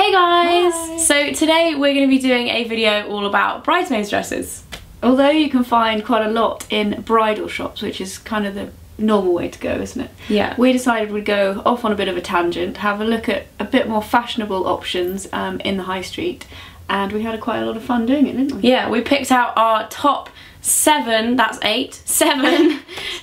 Hey guys! Hi. So today we're going to be doing a video all about bridesmaids dresses. Although you can find quite a lot in bridal shops, which is kind of the normal way to go, isn't it? Yeah. We decided we'd go off on a bit of a tangent, have a look at a bit more fashionable options in the high street, and we had quite a lot of fun doing it, didn't we? Yeah, we picked out our top seven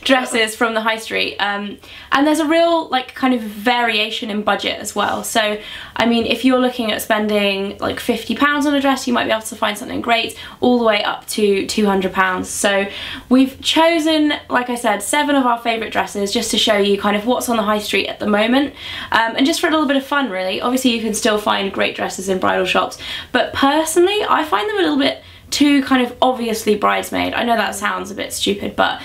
dresses from the high street, and there's a real kind of variation in budget as well. So I mean, if you're looking at spending like £50 on a dress, you might be able to find something great, all the way up to £200. So we've chosen, like I said, 7 of our favourite dresses just to show you kind of what's on the high street at the moment, and just for a little bit of fun really. Obviously you can still find great dresses in bridal shops, but personally I find them a little bit too kind of obviously bridesmaid. I know that sounds a bit stupid, but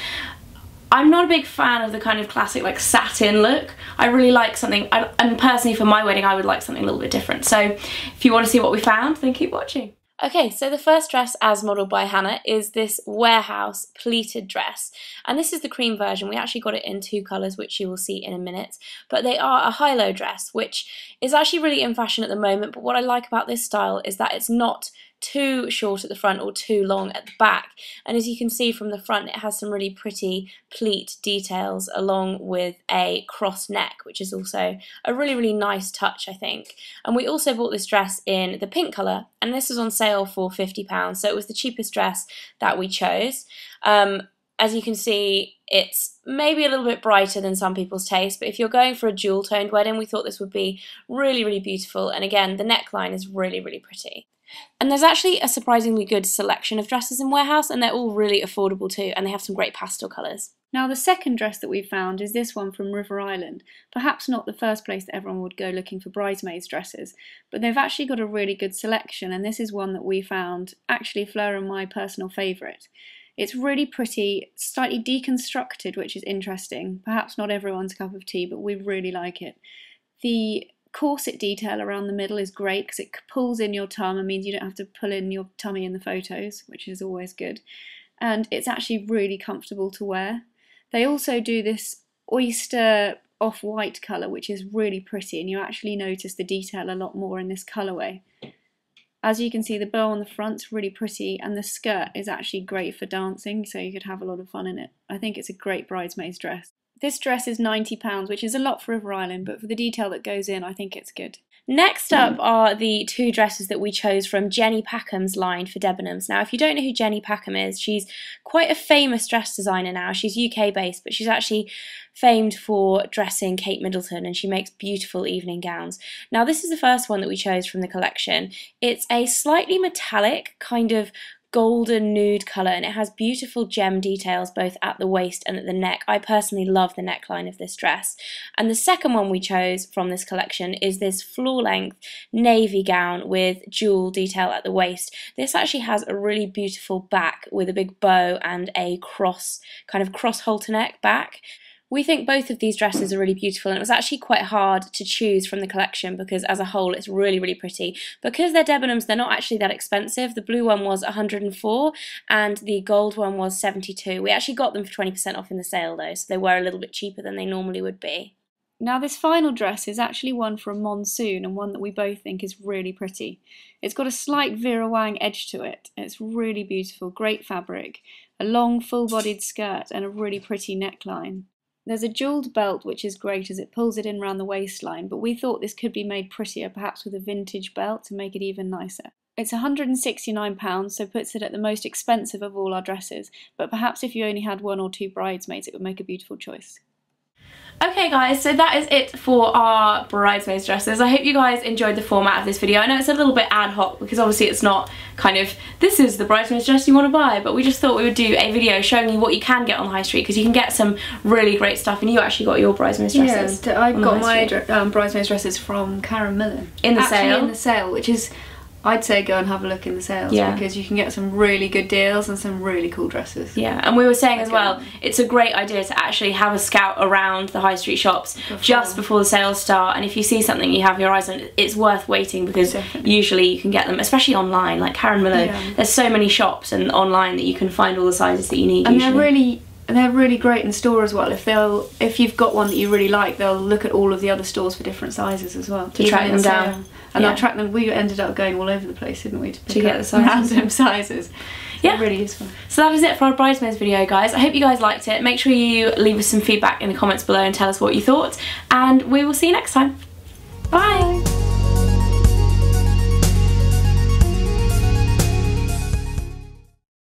I'm not a big fan of the kind of classic like satin look. I really like something, and personally for my wedding I would like something a little bit different. So if you want to see what we found, then keep watching. Okay, so the first dress as modelled by Hannah is this warehouse pleated dress, and this is the cream version. We actually got it in 2 colours, which you will see in a minute, but they are a high-low dress, which is actually really in fashion at the moment. But what I like about this style is that it's not too short at the front or too long at the back, and as you can see from the front, it has some really pretty pleat details along with a cross neck, which is also a really nice touch, I think. And we also bought this dress in the pink colour, and this was on sale for £50, so it was the cheapest dress that we chose. As you can see, it's maybe a little bit brighter than some people's taste, but if you're going for a jewel-toned wedding, we thought this would be really beautiful. And again, the neckline is really pretty. And there's actually a surprisingly good selection of dresses in Warehouse, and they're all really affordable too, and they have some great pastel colours. Now the second dress that we found is this one from River Island. Perhaps not the first place that everyone would go looking for bridesmaids dresses, but they've actually got a really good selection, and this is one that we found, actually Fleur and my personal favourite. It's really pretty, slightly deconstructed, which is interesting. Perhaps not everyone's cup of tea, but we really like it. The corset detail around the middle is great because it pulls in your tum and means you don't have to pull in your tummy in the photos, which is always good. And it's actually really comfortable to wear. They also do this oyster off-white colour, which is really pretty, and you actually notice the detail a lot more in this colourway. As you can see, the bow on the front's really pretty, and the skirt is actually great for dancing, so you could have a lot of fun in it. I think it's a great bridesmaid's dress. This dress is £90, which is a lot for River Island, but for the detail that goes in, I think it's good. Next up are the 2 dresses that we chose from Jenny Packham's line for Debenhams. Now, if you don't know who Jenny Packham is, she's quite a famous dress designer now. She's UK based, but she's actually famed for dressing Kate Middleton, and she makes beautiful evening gowns. Now, this is the first one that we chose from the collection. It's a slightly metallic kind of golden nude colour, and it has beautiful gem details both at the waist and at the neck. I personally love the neckline of this dress. And the second one we chose from this collection is this floor-length navy gown with jewel detail at the waist. This actually has a really beautiful back with a big bow and a cross halter neck back. We think both of these dresses are really beautiful, and it was actually quite hard to choose from the collection because as a whole it's really pretty. Because they're Debenhams, they're not actually that expensive. The blue one was £104 and the gold one was £72. We actually got them for 20% off in the sale though, so they were a little bit cheaper than they normally would be. Now this final dress is actually one for a monsoon, and one that we both think is really pretty. It's got a slight Vera Wang edge to it. It's really beautiful, great fabric, a long full-bodied skirt and a really pretty neckline. There's a jewelled belt which is great as it pulls it in around the waistline, but we thought this could be made prettier, perhaps with a vintage belt to make it even nicer. It's £169, so puts it at the most expensive of all our dresses, but perhaps if you only had 1 or 2 bridesmaids it would make a beautiful choice. Okay guys, so that is it for our bridesmaids dresses. I hope you guys enjoyed the format of this video. I know it's a little bit ad hoc because obviously it's not kind of, this is the bridesmaids dress you want to buy, but we just thought we would do a video showing you what you can get on the high street, because you can get some really great stuff, and you actually got your bridesmaids dresses. Yeah, I got my bridesmaids dresses from Karen Millen. In the sale? Actually in the sale, which is, I'd say go and have a look in the sales, because you can get some really good deals and some really cool dresses. Yeah, and we were saying as well, it's a great idea to actually have a scout around the high street shops just before the sales start, and if you see something you have your eyes on, it's worth waiting, because usually you can get them, especially online, like Karen Millen. There's so many shops and online that you can find all the sizes that you need. And they're really great in store as well. If you've got one that you really like, they'll look at all of the other stores for different sizes as well to track them down. And they'll track them. We ended up going all over the place, didn't we, to get the sizes. random sizes. So yeah, really useful. So that is it for our bridesmaids video, guys. I hope you guys liked it. Make sure you leave us some feedback in the comments below and tell us what you thought, and we will see you next time. Bye.